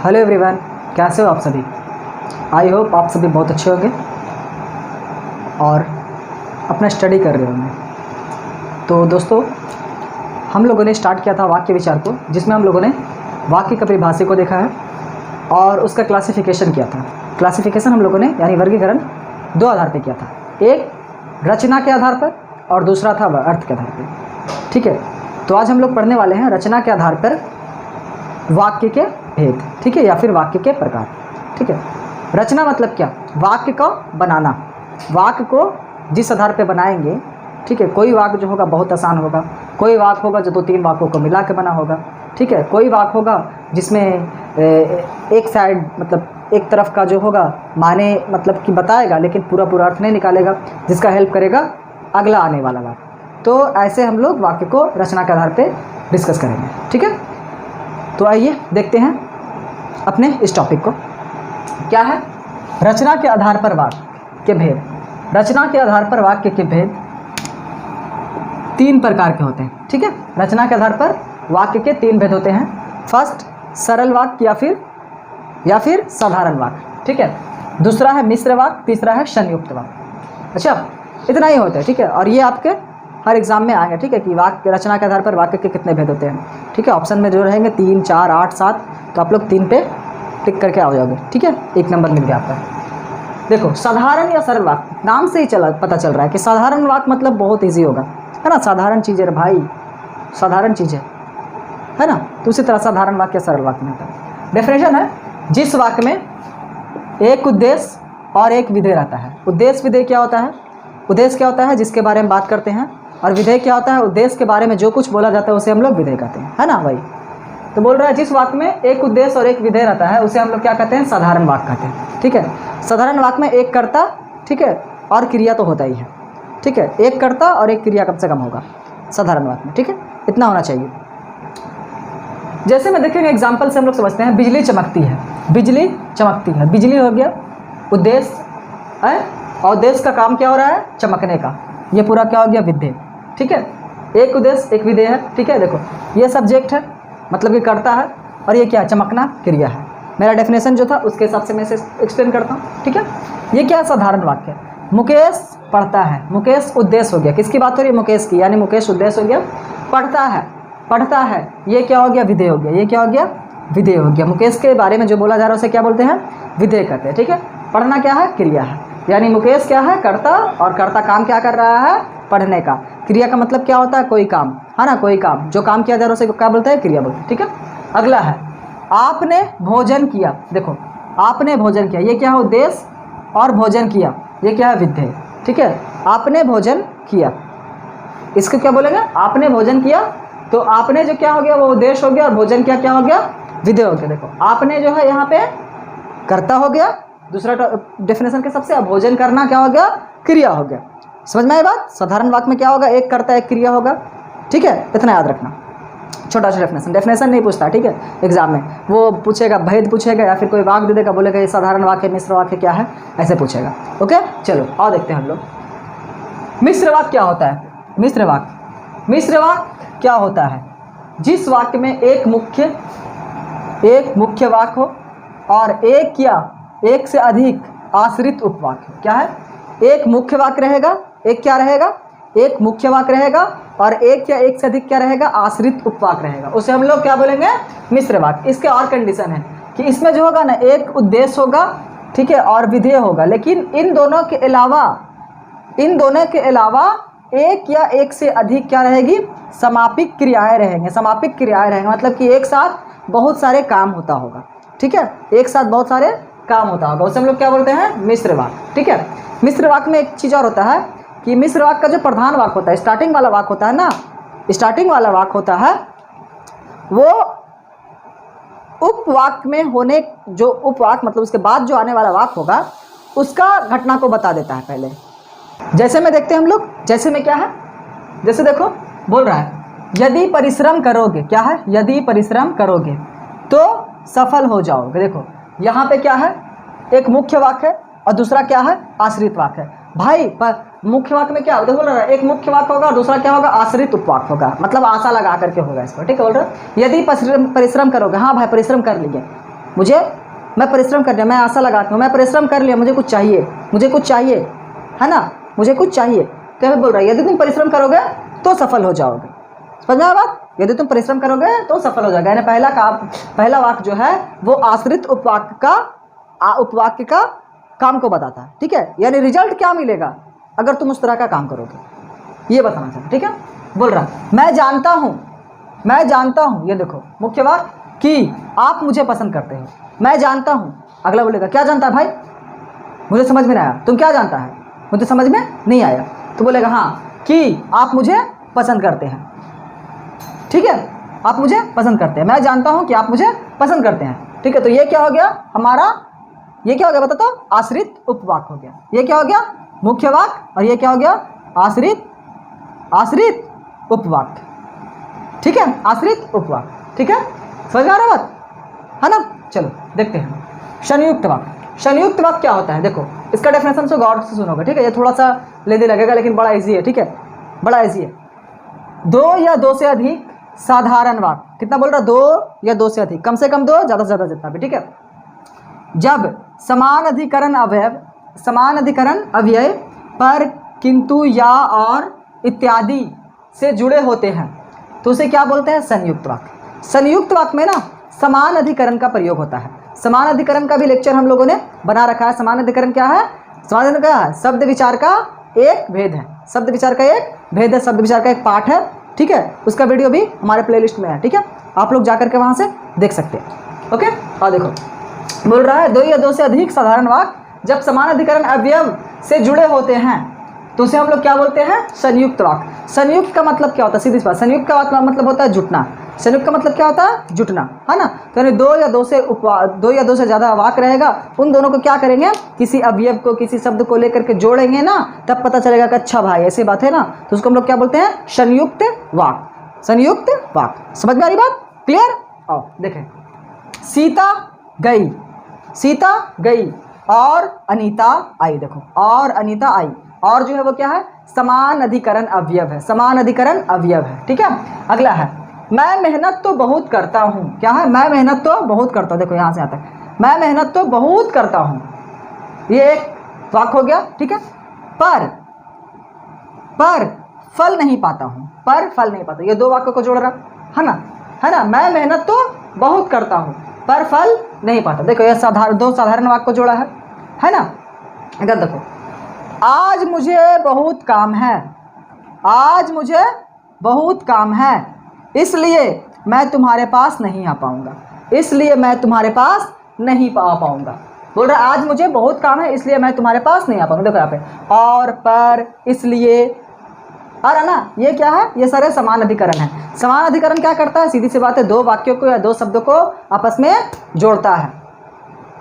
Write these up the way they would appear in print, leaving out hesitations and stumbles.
Hello everyone, कैसे हो आप सभी। आई होप आप सभी बहुत अच्छे होंगे और अपना स्टडी कर रहे होंगे। तो दोस्तों, हम लोगों ने स्टार्ट किया था वाक्य विचार को, जिसमें हम लोगों ने वाक्य का परिभाषा को देखा है और उसका क्लासिफिकेशन किया था। क्लासिफिकेशन हम लोगों ने यानी वर्गीकरण दो आधार पर किया था, एक रचना के आधार पर और दूसरा था अर्थ के आधार पर। ठीक है, तो आज हम लोग पढ़ने वाले हैं रचना के आधार पर वाक्य के भेद, ठीक है, या फिर वाक्य के प्रकार। ठीक है, रचना मतलब क्या? वाक्य को बनाना। वाक्य को जिस आधार पे बनाएंगे, ठीक है, कोई वाक्य जो होगा बहुत आसान होगा, कोई वाक्य होगा जो दो तीन वाक्यों को मिला के बना होगा, ठीक है, कोई वाक्य होगा जिसमें एक साइड मतलब एक तरफ का जो होगा माने मतलब कि बताएगा लेकिन पूरा पूरा अर्थ नहीं निकालेगा, जिसका हेल्प करेगा अगला आने वाला वाक्य। तो ऐसे हम लोग वाक्य को रचना के आधार पर डिस्कस करेंगे। ठीक है, तो आइए देखते हैं अपने इस टॉपिक को। क्या है? रचना के आधार पर वाक्य के भेद। रचना के आधार पर वाक्य के भेद तीन प्रकार के होते हैं। ठीक है, रचना के आधार पर वाक्य के तीन भेद होते हैं। फर्स्ट सरल वाक्य या फिर साधारण वाक्य। ठीक है, दूसरा है मिश्र वाक्य, तीसरा है संयुक्त वाक्य। अच्छा, इतना ही होता है। ठीक है, और ये आपके हर एग्जाम में आएगा। ठीक है, कि वाक्य रचना के आधार पर वाक्य के कितने भेद होते हैं। ठीक है, ऑप्शन में जो रहेंगे 3, 4, 8, 7, तो आप लोग 3 पे टिक करके आ जाओगे। ठीक है, एक नंबर मिल गया आपका। देखो, साधारण या सरल वाक्य, नाम से ही पता चल रहा है कि साधारण वाक्य मतलब बहुत ईजी होगा, है ना। साधारण चीज़ है भाई, साधारण चीज़ है ना। तो उसी तरह साधारण वाक्य या सरल वाक्य में होता है। डेफिनेशन है, जिस वाक्य में एक उद्देश्य और एक विधेय रहता है। उद्देश्य विधेय क्या होता है? उद्देश्य क्या होता है? जिसके बारे में बात करते हैं। और विधेय क्या होता है? उद्देश्य के बारे में जो कुछ बोला जाता है उसे हम लोग विधेय कहते हैं, है ना भाई। तो बोल रहा है जिस वाक्य में एक उद्देश्य और एक विधेय रहता है उसे हम लोग क्या कहते हैं? साधारण वाक्य कहते हैं। ठीक है, साधारण वाक्य में एक कर्ता, ठीक है, और क्रिया तो होता ही है। ठीक है, एक कर्ता और एक क्रिया कम से कम होगा साधारण वाक्य में। ठीक है, इतना होना चाहिए। जैसे मैं देखेंगे एग्जाम्पल से हम लोग समझते हैं। बिजली चमकती है, बिजली चमकती है। बिजली हो गया उद्देश्य है, और उद्देश्य का काम क्या हो रहा है? चमकने का। ये पूरा क्या हो गया? विधेय। ठीक है, एक उद्देश्य एक विधेय है। ठीक है, देखो ये सब्जेक्ट है मतलब कि करता है, और ये क्या है? चमकना क्रिया है। मेरा डेफिनेशन जो था उसके हिसाब से मैं इसे एक्सप्लेन करता हूँ। ठीक है, ये क्या है? साधारण वाक्य। मुकेश पढ़ता है। मुकेश उद्देश्य हो गया, किसकी बात हो रही है? मुकेश की, यानी मुकेश उद्देश्य हो गया। पढ़ता है, पढ़ता है, ये क्या हो गया? विधेय हो गया। ये क्या हो गया? विधेय हो गया। मुकेश के बारे में जो बोला जा रहा है उसे क्या बोलते हैं? विधेय कहते हैं। ठीक है, पढ़ना क्या है? क्रिया है, यानी मुकेश क्या है? कर्ता, और कर्ता काम क्या कर रहा है? पढ़ने का। क्रिया का मतलब क्या होता है? कोई काम, है ना, कोई काम जो काम किया जा रहा है उसे क्या बोलते हैं? क्रिया बोलते हैं। ठीक है, अगला है आपने भोजन किया। देखो, आपने भोजन किया, ये क्या है? उद्देश्य, और भोजन किया ये क्या है? विधेय। ठीक है, आपने भोजन किया, इसको क्या बोलेंगे? आपने भोजन किया। तो आपने जो क्या हो गया वो उद्देश्य हो गया, और भोजन किया क्या हो गया? विधेय हो गया। देखो, आपने जो है यहाँ पे कर्ता हो गया, दूसरा डेफिनेशन के सबसे। अब भोजन करना क्या हो गया? क्रिया हो गया। समझ में आई बात? साधारण वाक्य में क्या होगा? एक कर्ता एक क्रिया होगा। ठीक है, इतना याद रखना। छोटा सा डेफिनेशन नहीं पूछता, ठीक है, एग्जाम में वो पूछेगा, भेद पूछेगा, या फिर कोई वाक्य दे देगा, बोलेगा ये साधारण वाक्य मिश्र वाक्य क्या है, ऐसे पूछेगा। ओके, चलो आओ देखते हैं हम लोग। मिश्र वाक्य क्या होता है? मिश्र वाक्य क्या होता है? जिस वाक्य में एक मुख्य वाक्य हो और एक या एक से अधिक आश्रित उपवाक्य। क्या है? एक मुख्य वाक्य रहेगा, एक क्या रहेगा? एक मुख्य वाक्य रहेगा, और एक या एक से अधिक क्या रहेगा? आश्रित उपवाक्य रहेगा। उसे हम लोग क्या बोलेंगे? मिश्र वाक्य। इसके और कंडीशन है कि इसमें जो होगा ना, एक उद्देश्य होगा, ठीक है, और विधेय होगा, लेकिन इन दोनों के अलावा एक या एक से अधिक क्या रहेगी? समापिक क्रियाएं रहेंगे। समापिक क्रियाएं रहेंगे मतलब कि एक साथ बहुत सारे काम होता होगा। ठीक है, एक साथ बहुत सारे काम होता होगा, उसे हम लोग क्या बोलते हैं? मिश्र वाक्य। ठीक है, मिश्र वाक्य में एक चीज़ और होता है कि मिश्र वाक्य का जो प्रधान वाक्य होता है, स्टार्टिंग वाला वाक्य होता है ना, स्टार्टिंग वाला वाक्य होता है वो उपवाक्य में होने, जो उपवाक्य मतलब उसके बाद जो आने वाला वाक्य होगा उसका घटना को बता देता है पहले। जैसे में देखते हैं हम लोग, जैसे में क्या है? जैसे देखो बोल रहा है यदि परिश्रम करोगे। क्या है? यदि परिश्रम करोगे तो सफल हो जाओगे। देखो यहाँ पे क्या है? एक मुख्य वाक्य है और दूसरा क्या है? आश्रित वाक्य है। भाई मुख्य वाक्य में क्या होता है? बोल रहा है एक मुख्य वाक्य होगा और दूसरा क्या होगा? आश्रित उपवाक्य होगा, मतलब आशा लगा करके होगा इसको। ठीक है, बोल रहा है यदि परिश्रम करोगे। हाँ भाई परिश्रम कर लीजिए, मैं परिश्रम कर लिया, मैं आशा लगाता हूँ, मैं परिश्रम कर लिया, मुझे कुछ चाहिए, है ना, मुझे कुछ चाहिए। तो यहाँ बोल रहा है यदि तुम परिश्रम करोगे तो सफल हो जाओगे। समझ में आया बात? यदि तुम परिश्रम करोगे तो सफल हो जाएगा। यानी पहला वाक्य जो है वो आश्रित उपवाक्य का काम को बताता है। ठीक है, यानी रिजल्ट क्या मिलेगा अगर तुम उस तरह का काम करोगे, ये बताना चाहता। ठीक है, बोल रहा मैं जानता हूँ, ये देखो मुख्य वाक्य कि आप मुझे पसंद करते हो। मैं जानता हूँ, अगला बोलेगा क्या जानता है भाई, मुझे समझ में नहीं आया। तुम क्या जानता है, मुझे समझ में नहीं आया। तो बोलेगा हाँ कि आप मुझे पसंद करते हैं। ठीक है, आप मुझे पसंद करते हैं, मैं जानता हूँ कि आप मुझे पसंद करते हैं। ठीक है, तो ये क्या हो गया हमारा, ये क्या हो गया बता तो, आश्रित उपवाक्य हो गया। ये क्या हो गया, मुख्य वाक्य, और ये क्या हो गया, आश्रित उपवाक्य। ठीक है, आश्रित उपवाक्य। ठीक है, समझ में आ रहा बात है ना। चलो देखते हैं संयुक्त वाक्य। संयुक्त वाक्य क्या होता है, देखो इसका डेफिनेशन से गौर से सुनोगे। ठीक है, ये थोड़ा सा लेने लगेगा लेकिन बड़ा इजी है। ठीक है, बड़ा इजी है। दो या दो से अधिक साधारण वाक्य, कितना बोल रहा, दो या दो से अधिक, कम से कम दो, ज़्यादा से ज़्यादा जितना भी। ठीक है, जब समान अधिकरण अव्यय पर किंतु या और इत्यादि से जुड़े होते हैं तो उसे क्या बोलते हैं, संयुक्त वाक्य। संयुक्त वाक्य में ना समान अधिकरण का प्रयोग होता है। समान अधिकरण का भी लेक्चर हम लोगों ने बना रखा है। समान अधिकरण क्या है, समान अधिकरण क्या है, शब्द विचार का एक भेद है, शब्द विचार का एक भेद है, शब्द विचार का एक पाठ है। ठीक है, उसका वीडियो भी हमारे प्लेलिस्ट में है। ठीक है, आप लोग जाकर के वहाँ से देख सकते हैं। ओके, और देखो बोल रहा है दो या दो से अधिक साधारण वाक्य जब समान अधिकरण अवयव से जुड़े होते हैं तो उसे हम लोग क्या बोलते हैं, संयुक्त वाक्य। संयुक्त का मतलब क्या होता है, सीधी सी बात, संयुक्त का मतलब होता है जुटना। संयुक्त का मतलब क्या होता है, जुटना, है ना। तो यानी दो या दो से ज़्यादा वाक्य रहेगा, उन दोनों को क्या करेंगे, किसी अवयव को, किसी शब्द को लेकर के जोड़ेंगे ना, तब पता चलेगा कि अच्छा भाई ऐसी बात है ना, तो उसको हम लोग क्या बोलते हैं, संयुक्त वाक्य। संयुक्त वाक्य, समझ में आ रही बात, क्लियर। आओ देखें, सीता गई और अनीता आई। देखो, और अनीता आई, और जो है वो क्या है, समान अधिकरण अवयव है, समान अधिकरण अवयव है। ठीक है, अगला है मैं मेहनत तो बहुत करता हूँ। क्या है, मैं मेहनत तो बहुत करता हूँ। देखो यहाँ से आता है, मैं मेहनत तो बहुत करता हूँ, ये एक वाक्य हो गया। ठीक है, पर फल नहीं पाता हूँ, पर फल नहीं पाता, ये दो वाक्यों को जोड़ रहा है ना। मैं मेहनत तो बहुत करता हूँ पर फल नहीं पाता। देखो ये दो साधारण वाक्य को जोड़ा है ना। अगर देखो, आज मुझे बहुत काम है, इसलिए मैं तुम्हारे पास नहीं आ पाऊंगा, इसलिए मैं तुम्हारे पास नहीं आ पाऊंगा। बोल रहा आज मुझे बहुत काम है इसलिए मैं तुम्हारे पास नहीं आ पाऊंगा। देखो यहाँ पे और, पर, इसलिए, और है ना, ये क्या है, ये सारे समान अधिकरण है। समान अधिकरण क्या करता है, सीधी सी बात है, दो वाक्यों को या दो शब्दों को आपस में जोड़ता है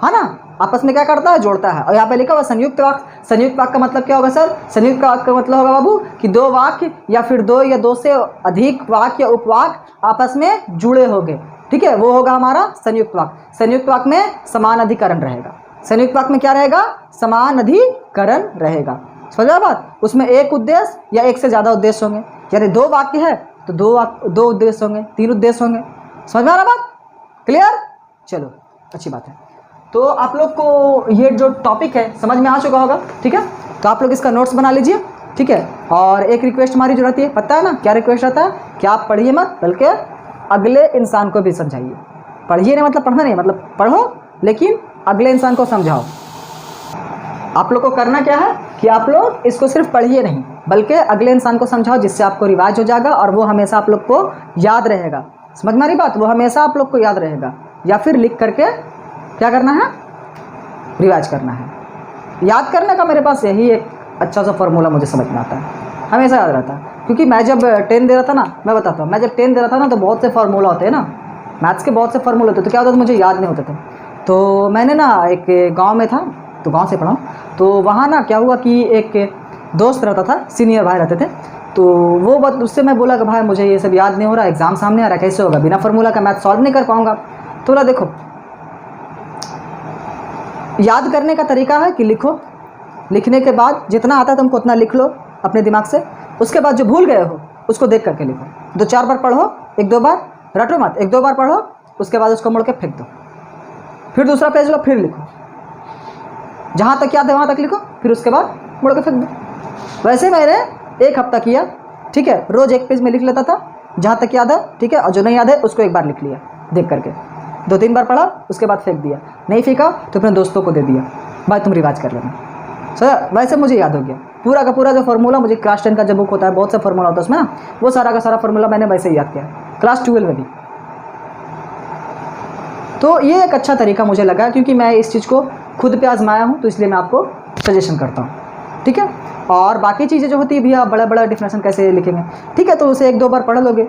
ना, आपस में क्या करता है, जोड़ता है। और यहाँ पे लिखा हुआ संयुक्त वाक्य। संयुक्त वाक्य का मतलब क्या होगा सर, संयुक्त वाक्य का मतलब होगा बाबू कि दो वाक्य या फिर दो या दो से अधिक वाक्य या उपवाक्य आपस में जुड़े होंगे। ठीक है, वो होगा हमारा संयुक्त वाक्य। संयुक्त वाक्य में समान अधिकरण रहेगा। संयुक्त वाक्य में क्या रहेगा, समान अधिकरण रहेगा। समझ आया बात, उसमें एक उद्देश्य या एक से ज़्यादा उद्देश्य होंगे। यानी दो वाक्य है तो दो उद्देश्य होंगे, तीन उद्देश्य होंगे। समझ में आ रहा बात, क्लियर। चलो अच्छी बात है। तो आप लोग को ये जो टॉपिक है समझ में आ चुका होगा। ठीक है, तो आप लोग इसका नोट्स बना लीजिए। ठीक है, और एक रिक्वेस्ट हमारी जो रहती है, पता है ना क्या रिक्वेस्ट रहता है, कि आप पढ़िए मत बल्कि अगले इंसान को भी समझाइए। पढ़िए नहीं मतलब पढ़ना नहीं, मतलब पढ़ो लेकिन अगले इंसान को समझाओ। आप लोग को करना क्या है कि आप लोग इसको सिर्फ पढ़िए नहीं बल्कि अगले इंसान को समझाओ, जिससे आपको रिवाज हो जाएगा और वो हमेशा आप लोग को याद रहेगा। समझ में आ रही बात, वो हमेशा आप लोग को याद रहेगा। या फिर लिख करके क्या करना है, रिवाज करना है। याद करने का मेरे पास यही एक अच्छा सा फॉर्मूला मुझे समझ में आता है, हमेशा याद रहता है। क्योंकि मैं जब 10 दे रहा था ना, मैं बताता हूँ, मैं जब 10 दे रहा था ना तो बहुत से फार्मूला होते हैं ना, मैथ्स के बहुत से फार्मूले होते, तो क्या होता था मुझे याद नहीं होते थे। तो मैंने ना एक गाँव में था, तो गाँव से पढ़ा, तो वहाँ ना क्या हुआ कि एक दोस्त रहता था, सीनियर भाई रहते थे, तो वो उससे मैं बोला कि भाई मुझे ये सब याद नहीं हो रहा, एग्ज़ाम सामने आ रहा है, कैसे होगा, बिना फार्मूला का मैथ सॉल्व नहीं कर पाऊँगा। तो बोला देखो, याद करने का तरीका है कि लिखो, लिखने के बाद जितना आता है तुमको उतना लिख लो अपने दिमाग से। उसके बाद जो भूल गए हो उसको देख करके लिखो, 2-4 बार पढ़ो, 1-2 बार रटो मत, 1-2 बार पढ़ो, उसके बाद उसको मुड़ के फेंक दो। फिर दूसरा पेज लो, फिर लिखो, जहाँ तक याद है वहाँ तक लिखो, फिर उसके बाद मुड़ के फेंक दो। वैसे मैंने 1 हफ्ता किया, ठीक है, रोज़ 1 पेज में लिख लेता था जहाँ तक याद है, ठीक है, और जो नहीं याद है उसको एक बार लिख लिया देख करके, 2-3 बार पढ़ा, उसके बाद फेंक दिया, नहीं फेंका तो अपने दोस्तों को दे दिया, भाई तुम रिवाइज कर लेना। सर वैसे मुझे याद हो गया पूरा का पूरा जो फार्मूला, मुझे क्लास 10 का जब बुक होता है बहुत सा फार्मूला होता है उसमें ना, वो सारा का सारा फार्मूला मैंने वैसे ही याद किया, क्लास 12 में भी। तो ये एक अच्छा तरीका मुझे लगा, क्योंकि मैं इस चीज़ को खुद पे आजमाया हूँ, तो इसलिए मैं आपको सजेशन करता हूँ, ठीक है। और बाकी चीज़ें जो होती है भैया, बड़ा बड़ा डिफिनेशन कैसे लिखेंगे, ठीक है, तो उसे 1-2 बार पढ़ लोगे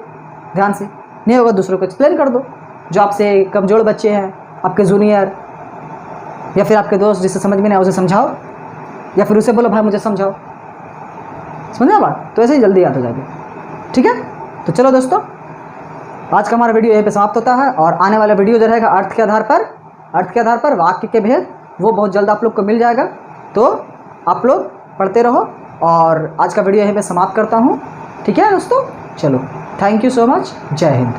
ध्यान से, नहीं होगा दूसरों को एक्सप्लेन कर दो, जो आपसे कमज़ोर बच्चे हैं, आपके जूनियर या फिर आपके दोस्त, जिससे समझ में नहीं आए उसे समझाओ, या फिर उसे बोलो भाई मुझे समझाओ, समझना बात, तो ऐसे ही जल्दी याद हो जाएगी, ठीक है। तो चलो दोस्तों, आज का हमारा वीडियो यहीं पे समाप्त होता है, और आने वाला वीडियो जो रहेगा अर्थ के आधार पर वाक्य के भेद, वो बहुत जल्द आप लोग को मिल जाएगा, तो आप लोग पढ़ते रहो। और आज का वीडियो यहीं पे समाप्त करता हूँ, ठीक है दोस्तों, चलो, थैंक यू सो मच, जय हिंद।